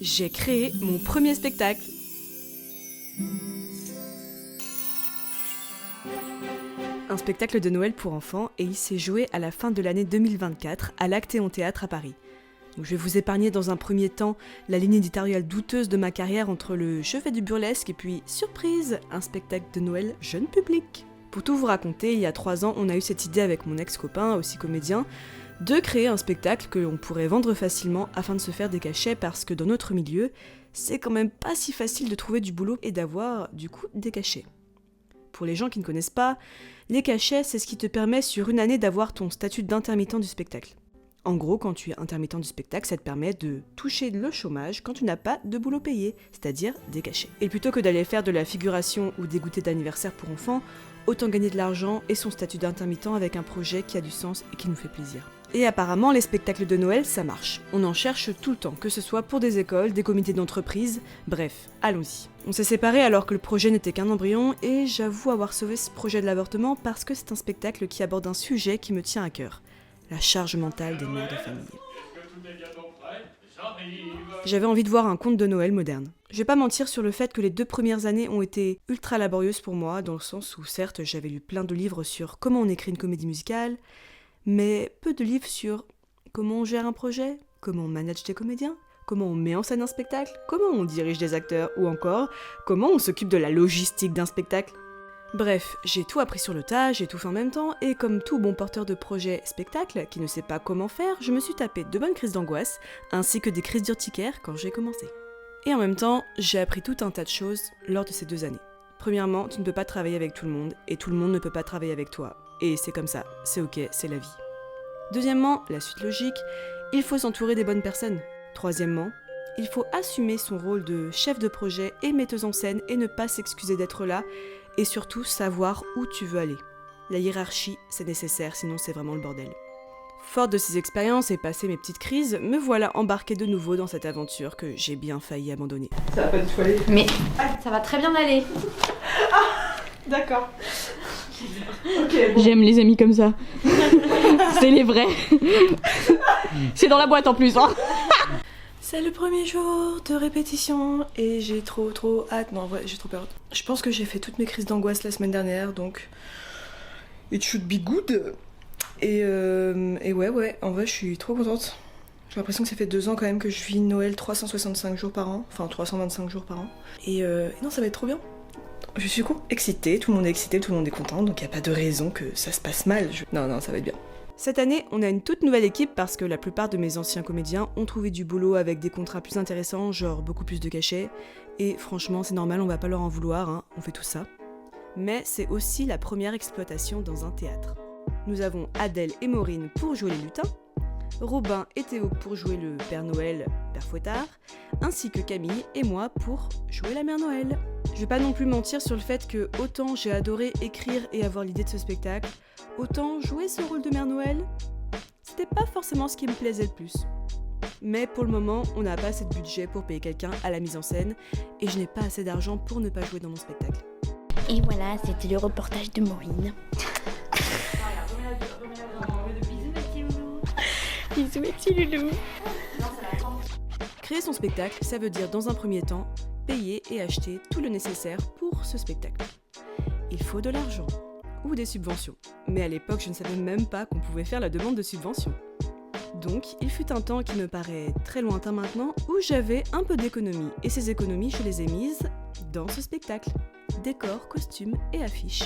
j'ai créé mon premier spectacle. Un spectacle de Noël pour enfants et il s'est joué à la fin de l'année 2024 à l'Actéon Théâtre à Paris. Donc je vais vous épargner dans un premier temps la ligne éditoriale douteuse de ma carrière entre le je fais du burlesque et puis, surprise, un spectacle de Noël jeune public. Pour tout vous raconter, il y a 3 ans, on a eu cette idée avec mon ex-copain, aussi comédien, de créer un spectacle que l'on pourrait vendre facilement afin de se faire des cachets parce que dans notre milieu, c'est quand même pas si facile de trouver du boulot et d'avoir, du coup, des cachets. Pour les gens qui ne connaissent pas, les cachets, c'est ce qui te permet sur une année d'avoir ton statut d'intermittent du spectacle. En gros, quand tu es intermittent du spectacle, ça te permet de toucher le chômage quand tu n'as pas de boulot payé, c'est-à-dire des cachets. Et plutôt que d'aller faire de la figuration ou des goûters d'anniversaire pour enfants, autant gagner de l'argent et son statut d'intermittent avec un projet qui a du sens et qui nous fait plaisir. Et apparemment, les spectacles de Noël, ça marche. On en cherche tout le temps, que ce soit pour des écoles, des comités d'entreprise, bref, allons-y. On s'est séparés alors que le projet n'était qu'un embryon, et j'avoue avoir sauvé ce projet de l'avortement parce que c'est un spectacle qui aborde un sujet qui me tient à cœur. La charge mentale des mères de famille. J'avais envie de voir un conte de Noël moderne. Je vais pas mentir sur le fait que les 2 premières années ont été ultra laborieuses pour moi, dans le sens où certes j'avais lu plein de livres sur comment on écrit une comédie musicale, mais peu de livres sur comment on gère un projet, comment on manage des comédiens, comment on met en scène un spectacle, comment on dirige des acteurs, ou encore comment on s'occupe de la logistique d'un spectacle. Bref, j'ai tout appris sur le tas, j'ai tout fait en même temps, et comme tout bon porteur de projet spectacle qui ne sait pas comment faire, je me suis tapé de bonnes crises d'angoisse, ainsi que des crises d'urticaire quand j'ai commencé. Et en même temps, j'ai appris tout un tas de choses lors de ces 2 années. Premièrement, tu ne peux pas travailler avec tout le monde, et tout le monde ne peut pas travailler avec toi. Et c'est comme ça, c'est ok, c'est la vie. Deuxièmement, la suite logique, il faut s'entourer des bonnes personnes. Troisièmement, il faut assumer son rôle de chef de projet et metteuse en scène et ne pas s'excuser d'être là, et surtout savoir où tu veux aller. La hiérarchie, c'est nécessaire, sinon c'est vraiment le bordel. Forte de ces expériences et passé mes petites crises, me voilà embarquée de nouveau dans cette aventure que j'ai bien failli abandonner. Ça va pas du tout aller. Mais ça va très bien aller. Ah, d'accord. Ok, bon. J'aime les amis comme ça. C'est les vrais. C'est dans la boîte en plus, hein. C'est le premier jour de répétition et j'ai trop hâte. Non, en vrai, j'ai trop peur. Je pense que j'ai fait toutes mes crises d'angoisse la semaine dernière, donc it should be good. Et ouais, en vrai, je suis trop contente. J'ai l'impression que ça fait 2 ans quand même que je vis Noël 365 jours par an, enfin 325 jours par an. Et non, ça va être trop bien. Je suis excitée, tout le monde est excité, tout le monde est content, donc y a pas de raison que ça se passe mal. Non, ça va être bien. Cette année, on a une toute nouvelle équipe parce que la plupart de mes anciens comédiens ont trouvé du boulot avec des contrats plus intéressants, genre beaucoup plus de cachets. Et franchement, c'est normal, on va pas leur en vouloir, hein, on fait tout ça. Mais c'est aussi la première exploitation dans un théâtre. Nous avons Adèle et Maureen pour jouer les lutins, Robin et Théo pour jouer le Père Noël, Père Fouettard, ainsi que Camille et moi pour jouer la Mère Noël. Je vais pas non plus mentir sur le fait que autant j'ai adoré écrire et avoir l'idée de ce spectacle, autant jouer ce rôle de Mère Noël, c'était pas forcément ce qui me plaisait le plus. Mais pour le moment, on n'a pas assez de budget pour payer quelqu'un à la mise en scène, et je n'ai pas assez d'argent pour ne pas jouer dans mon spectacle. Et voilà, c'était le reportage de Maureen. Bisous mes petits loulous. Créer son spectacle, ça veut dire dans un premier temps, payer et acheter tout le nécessaire pour ce spectacle. Il faut de l'argent, ou des subventions. Mais à l'époque, je ne savais même pas qu'on pouvait faire la demande de subvention. Donc, il fut un temps qui me paraît très lointain maintenant, où j'avais un peu d'économie. Et ces économies, je les ai mises dans ce spectacle. Décors, costumes et affiches.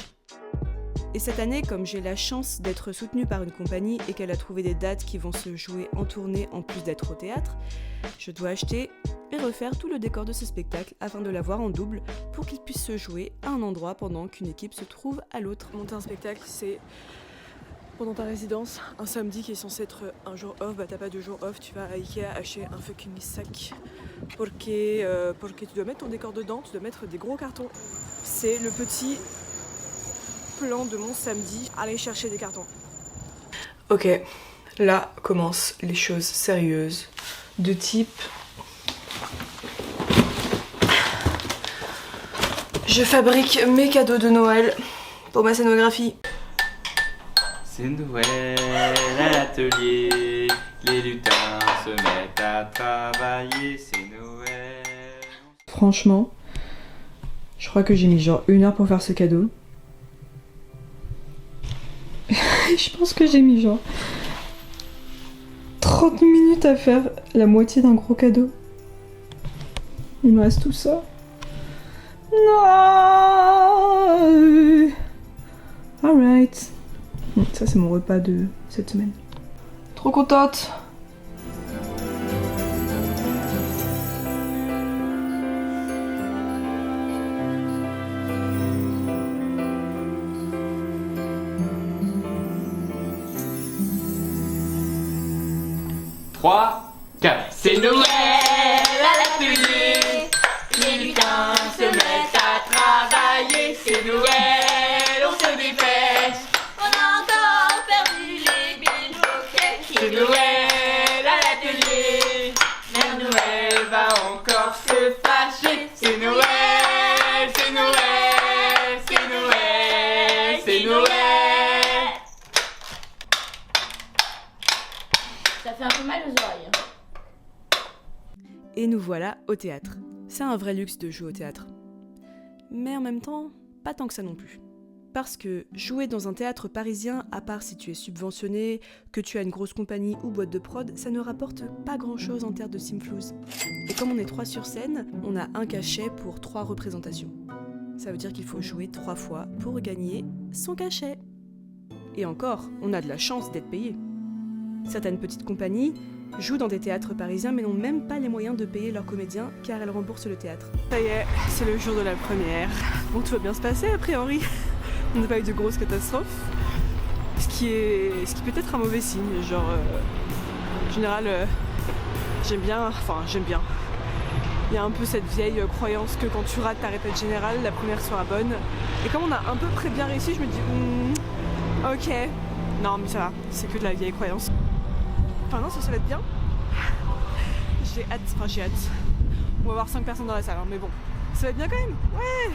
Et cette année, comme j'ai la chance d'être soutenue par une compagnie et qu'elle a trouvé des dates qui vont se jouer en tournée en plus d'être au théâtre, je dois acheter et refaire tout le décor de ce spectacle afin de l'avoir en double pour qu'il puisse se jouer à un endroit pendant qu'une équipe se trouve à l'autre. Monter un spectacle, c'est pendant ta résidence, un samedi qui est censé être un jour off, bah t'as pas de jour off, tu vas à Ikea acheter un fucking sac porque tu dois mettre ton décor dedans, tu dois mettre des gros cartons. C'est le petit plan de mon samedi, aller chercher des cartons. Ok, là commencent les choses sérieuses de type je fabrique mes cadeaux de Noël pour ma scénographie. C'est Noël à l'atelier, les lutins se met à travailler, c'est Noël. Franchement, je crois que j'ai mis genre 1 heure pour faire ce cadeau. Je pense que j'ai mis genre 30 minutes à faire la moitié d'un gros cadeau. Il me reste tout ça. Non. Alright. Ça c'est mon repas de cette semaine. Trop contente. Trois, quatre. C'est Noël à l'atelier. Les lutins se mettent à travailler. C'est Noël, on se dépêche. On a encore perdu les billes. C'est Noël à l'atelier. Mère Noël va encore se fâcher. C'est Noël, c'est Noël, c'est Noël, c'est Noël. Ça fait un peu mal aux oreilles. Et nous voilà au théâtre. C'est un vrai luxe de jouer au théâtre. Mais en même temps, pas tant que ça non plus. Parce que jouer dans un théâtre parisien, à part si tu es subventionné, que tu as une grosse compagnie ou boîte de prod, ça ne rapporte pas grand chose en termes de simflouz. Et comme on est 3 sur scène, on a un cachet pour 3 représentations. Ça veut dire qu'il faut jouer 3 fois pour gagner son cachet. Et encore, on a de la chance d'être payé. Certaines petites compagnies jouent dans des théâtres parisiens mais n'ont même pas les moyens de payer leurs comédiens car elles remboursent le théâtre. Ça y est, c'est le jour de la première. Bon, tout va bien se passer a priori. On n'a pas eu de grosses catastrophes. Ce qui peut être un mauvais signe. Genre, en général, j'aime bien. Il y a un peu cette vieille croyance que quand tu rates ta répète générale, la première sera bonne. Et comme on a à peu près bien réussi, je me dis, ok. Non mais ça va, c'est que de la vieille croyance. Enfin non, ça va être bien. J'ai hâte. On va avoir 5 personnes dans la salle, hein, mais bon, ça va être bien quand même. Ouais.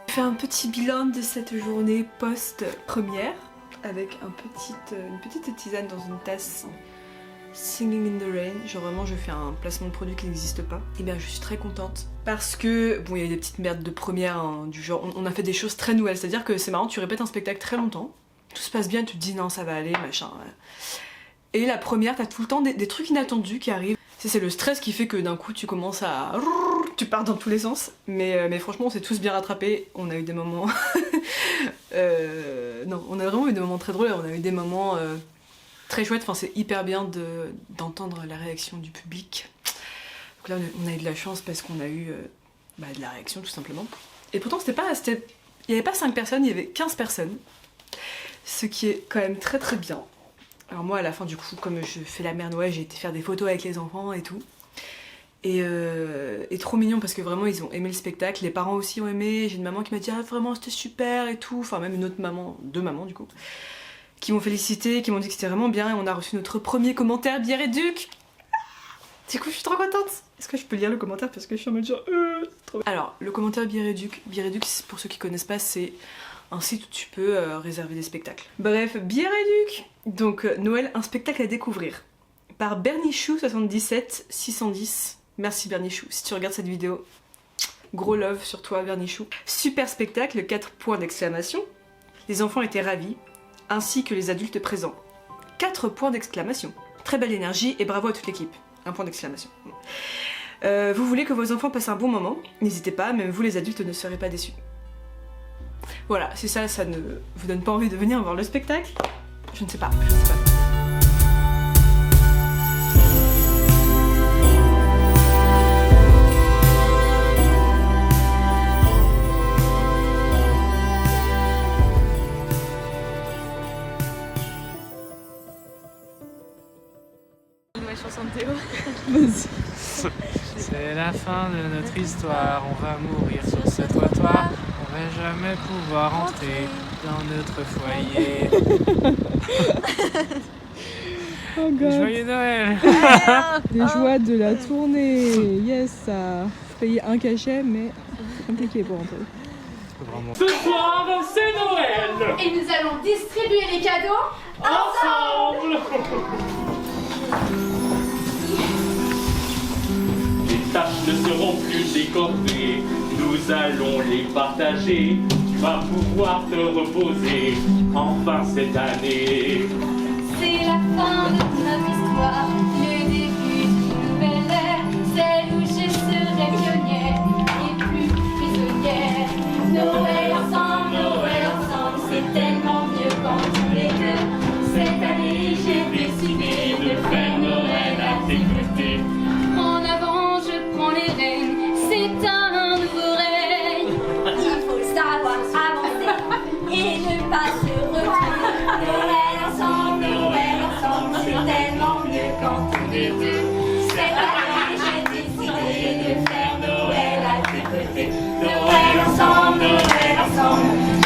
Je fais un petit bilan de cette journée post-première avec une petite tisane dans une tasse. Singing in the Rain, genre vraiment je fais un placement de produit qui n'existe pas. Et bien je suis très contente parce que, bon il y a eu des petites merdes de première, hein, du genre on a fait des choses très nouvelles, c'est à dire que c'est marrant, tu répètes un spectacle très longtemps, tout se passe bien, tu te dis non ça va aller, machin. Ouais. Et la première, t'as tout le temps des trucs inattendus qui arrivent. C'est le stress qui fait que d'un coup tu commences à... Tu pars dans tous les sens, mais franchement on s'est tous bien rattrapés, on a eu des moments... non, on a vraiment eu des moments très drôles, on a eu des moments... très chouette, enfin c'est hyper bien d'entendre la réaction du public. Donc là on a eu de la chance parce qu'on a eu de la réaction tout simplement. Et pourtant il n'y avait pas 5 personnes, il y avait 15 personnes. Ce qui est quand même très très bien. Alors moi à la fin du coup, comme je fais la mère Noël, j'ai été faire des photos avec les enfants et tout. Et trop mignon parce que vraiment ils ont aimé le spectacle, les parents aussi ont aimé, j'ai une maman qui m'a dit ah vraiment c'était super et tout, enfin même une autre maman, 2 mamans du coup, qui m'ont félicité, qui m'ont dit que c'était vraiment bien et on a reçu notre premier commentaire Bière et Duc. Du coup je suis trop contente. Est-ce que je peux lire le commentaire parce que je suis en mode genre trop... Alors le commentaire Bière et Duc, pour ceux qui connaissent pas c'est un site où tu peux réserver des spectacles. Bref, Bière et Duc. Donc Noël, un spectacle à découvrir par Bernichou 77 610. Merci Bernichou, si tu regardes cette vidéo, gros love sur toi Bernichou. Super spectacle, 4 points d'exclamation. Les enfants étaient ravis, ainsi que les adultes présents. 4 points d'exclamation. Très belle énergie et bravo à toute l'équipe. 1 point d'exclamation. Vous voulez que vos enfants passent un bon moment? N'hésitez pas, même vous les adultes ne serez pas déçus. Voilà, si ça ne vous donne pas envie de venir voir le spectacle, je ne sais pas. C'est la fin de notre histoire, on va mourir sur ce trottoir, on va jamais pouvoir entrer dans notre foyer. Oh god. Joyeux Noël. Les joies de la tournée. Yes, ça. Payer un cachet, mais c'est compliqué pour entrer. Ce soir, c'est Noël. Et nous allons distribuer les cadeaux Ensemble. Les tâches ne seront plus décorées, nous allons les partager. Tu vas pouvoir te reposer enfin cette année. C'est la fin de notre histoire, le début d'une nouvelle ère, celle où je serai pionnière et plus prisonnière. Noël ensemble, c'est tellement mieux quand tous les deux. Cette année, j'ai décidé de faire Noël à tes côtés. En avant, je prends les rênes, c'est un nouveau règne. Il faut savoir avancer et ne pas se retourner. Noël ensemble, c'est tellement mieux quand tous les deux. Cette année, j'ai décidé de faire Noël à tes côtés. Noël ensemble,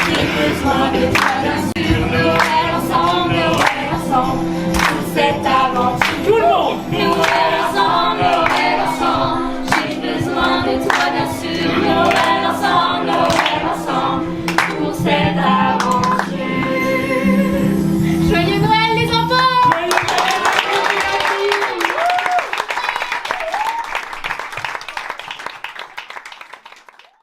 j'ai besoin de toi bien sûr. Noël ensemble, pour cette aventure. Tout le monde! Noël ensemble, j'ai besoin de toi bien sûr. Noël ensemble, pour cette aventure. Joyeux Noël les enfants!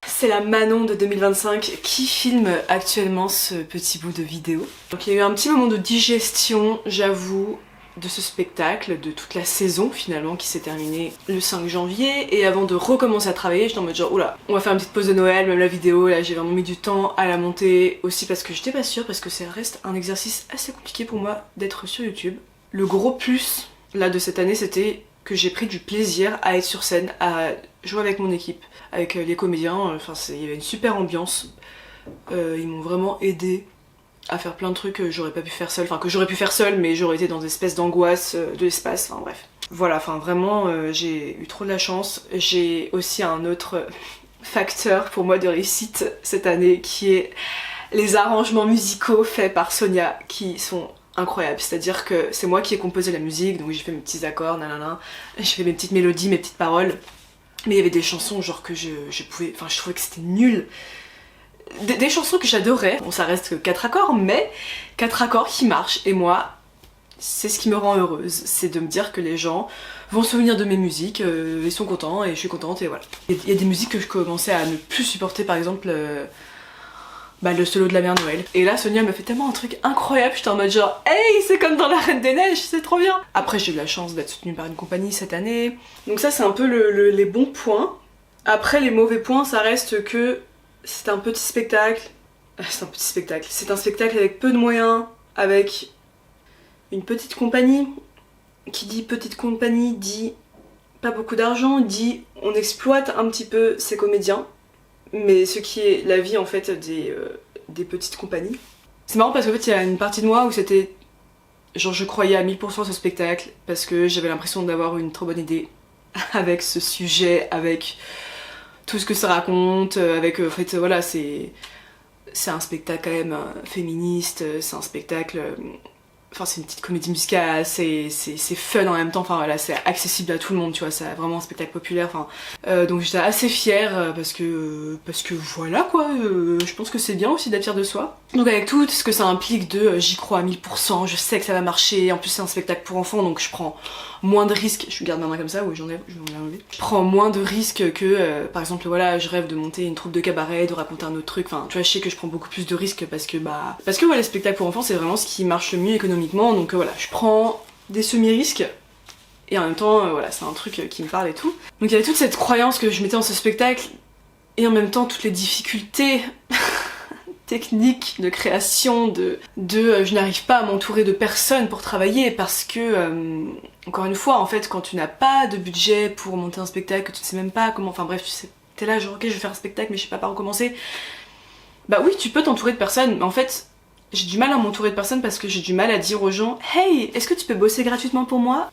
C'est la Manon de 2025 qui filme actuellement ce petit bout de vidéo. Donc il y a eu un petit moment de digestion, j'avoue, de ce spectacle, de toute la saison finalement qui s'est terminée le 5 janvier. Et avant de recommencer à travailler, j'étais en mode genre oula, on va faire une petite pause de Noël, même la vidéo, là j'ai vraiment mis du temps à la monter. Aussi parce que j'étais pas sûre, parce que ça reste un exercice assez compliqué pour moi d'être sur YouTube. Le gros plus là de cette année, c'était que j'ai pris du plaisir à être sur scène, à jouer avec mon équipe, avec les comédiens. Enfin il y avait une super ambiance. Ils m'ont vraiment aidé à faire plein de trucs que j'aurais pas pu faire seule, enfin que j'aurais pu faire seule mais j'aurais été dans des espèces d'angoisse de l'espace, enfin bref. Voilà, enfin vraiment j'ai eu trop de la chance. J'ai aussi un autre facteur pour moi de réussite cette année qui est les arrangements musicaux faits par Sonia qui sont incroyables. C'est-à-dire que c'est moi qui ai composé la musique, donc j'ai fait mes petits accords, nanana, j'ai fait mes petites mélodies, mes petites paroles. Mais il y avait des chansons genre que je pouvais, enfin je trouvais que c'était nul. Des chansons que j'adorais, bon ça reste que 4 accords, mais 4 accords qui marchent, et moi, c'est ce qui me rend heureuse, c'est de me dire que les gens vont se souvenir de mes musiques, ils sont contents, et je suis contente, et voilà. Il y a des musiques que je commençais à ne plus supporter, par exemple, le solo de la mère Noël. Et là, Sonia me fait tellement un truc incroyable, j'étais en mode genre, hey, c'est comme dans la Reine des Neiges, c'est trop bien. Après, j'ai eu la chance d'être soutenue par une compagnie cette année, donc ça c'est un peu les bons points. Après, les mauvais points, ça reste que c'est un petit spectacle. C'est un petit spectacle. C'est un spectacle avec peu de moyens, avec une petite compagnie. Qui dit petite compagnie dit pas beaucoup d'argent, dit on exploite un petit peu ses comédiens. Mais ce qui est la vie en fait des petites compagnies. C'est marrant parce qu'en fait il y a une partie de moi où c'était genre je croyais à 1000% ce spectacle parce que j'avais l'impression d'avoir une trop bonne idée avec ce sujet, avec tout ce que ça raconte, avec en fait voilà c'est un spectacle quand même féministe, c'est un spectacle, enfin c'est une petite comédie musicale, c'est fun en même temps, enfin voilà c'est accessible à tout le monde tu vois, c'est vraiment un spectacle populaire, enfin donc j'étais assez fière parce que voilà quoi, je pense que c'est bien aussi d'être fière de soi. Donc avec tout ce que ça implique de j'y crois à 1000%, je sais que ça va marcher, en plus c'est un spectacle pour enfants donc je prends moins de risques, je garde ma main comme ça, oui je vais enlever. Je prends moins de risques que par exemple voilà je rêve de monter une troupe de cabaret, de raconter un autre truc, enfin tu vois je sais que je prends beaucoup plus de risques parce que voilà les spectacles pour enfants c'est vraiment ce qui marche le mieux économiquement, donc voilà je prends des semi-risques et en même temps voilà c'est un truc qui me parle et tout. Donc il y avait toute cette croyance que je mettais dans ce spectacle et en même temps toutes les difficultés technique de création, je n'arrive pas à m'entourer de personnes pour travailler parce que, encore une fois, en fait, quand tu n'as pas de budget pour monter un spectacle, que tu ne sais même pas comment, enfin bref, tu sais, t'es là genre ok je vais faire un spectacle mais je sais pas par où commencer, bah oui tu peux t'entourer de personnes, mais en fait j'ai du mal à m'entourer de personnes parce que j'ai du mal à dire aux gens hey, est-ce que tu peux bosser gratuitement pour moi?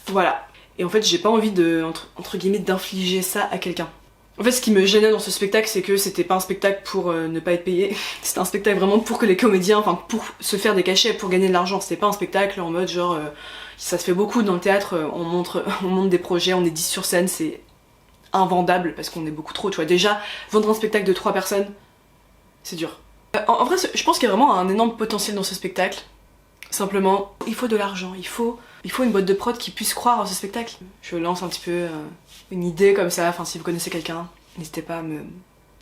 Voilà. Et en fait j'ai pas envie de, entre guillemets, d'infliger ça à quelqu'un. En fait, ce qui me gênait dans ce spectacle, c'est que c'était pas un spectacle pour ne pas être payé. C'était un spectacle vraiment pour que les comédiens, enfin pour se faire des cachets, pour gagner de l'argent. C'était pas un spectacle en mode genre, ça se fait beaucoup dans le théâtre, on monte des projets, on est 10 sur scène, c'est invendable parce qu'on est beaucoup trop, tu vois. Déjà, vendre un spectacle de 3 personnes, c'est dur. En vrai, je pense qu'il y a vraiment un énorme potentiel dans ce spectacle. Simplement, il faut de l'argent, il faut une boîte de prod qui puisse croire en ce spectacle. Je lance un petit peu une idée comme ça, enfin si vous connaissez quelqu'un, n'hésitez pas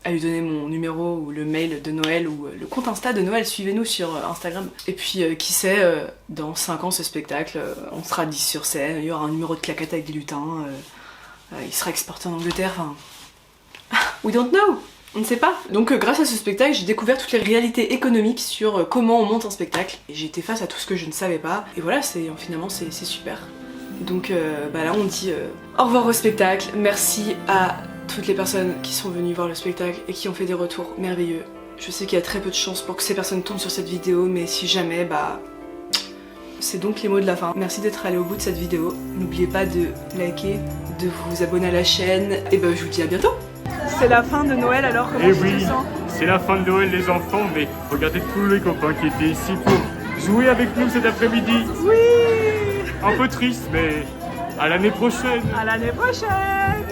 à lui donner mon numéro ou le mail de Noël ou le compte Insta de Noël, suivez-nous sur Instagram. Et puis qui sait, dans 5 ans ce spectacle, on sera 10 sur scène, il y aura un numéro de claquette avec des lutins, il sera exporté en Angleterre, enfin... We don't know! On ne sait pas. Donc grâce à ce spectacle, j'ai découvert toutes les réalités économiques sur comment on monte un spectacle. Et j'ai été face à tout ce que je ne savais pas. Et voilà, finalement c'est super. Donc là on dit au revoir au spectacle. Merci à toutes les personnes qui sont venues voir le spectacle et qui ont fait des retours merveilleux. Je sais qu'il y a très peu de chances pour que ces personnes tombent sur cette vidéo, mais si jamais, c'est donc les mots de la fin. Merci d'être allé au bout de cette vidéo. N'oubliez pas de liker, de vous abonner à la chaîne. Et je vous dis à bientôt. C'est la fin de Noël alors, comment tu te sens? C'est la fin de Noël les enfants, mais regardez tous les copains qui étaient ici pour jouer avec nous cet après-midi. Oui! Un peu triste, mais à l'année prochaine. À l'année prochaine!